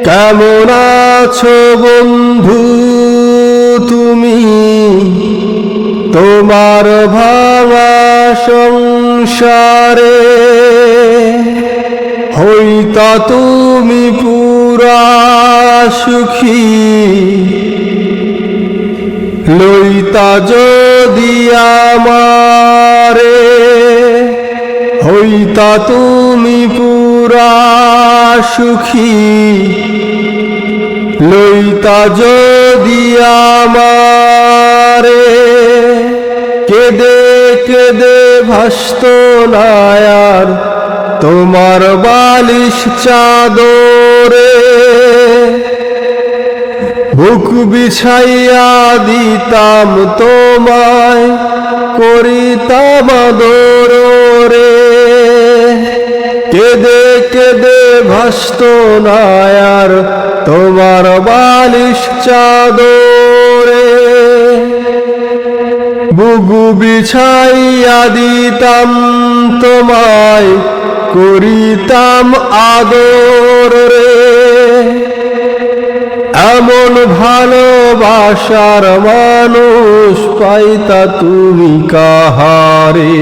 কেমন আছো বন্ধু তুমি, তোমার ভাঙা সংসারে? হইতা তুমি পুরা সুখী, লইতা যদি আমারে। হইতা তুমি পুরা সুখী, লইতা যদি আমারে। কেদে কেদে ভাসত না আর তোমার বালিশ চাদরে। বুক বিছাইয়া দিতাম তোমায়, করিতাম আদর রে। কেদে কেদে ভাসত না আর তোমার বালিশ চাদরে। বুকু বিছাইয়া দিতাম তোমায়, করিতাম আদর রে। এমন ভালোবাসার মানুষ পাইতা তুমি কাহারে?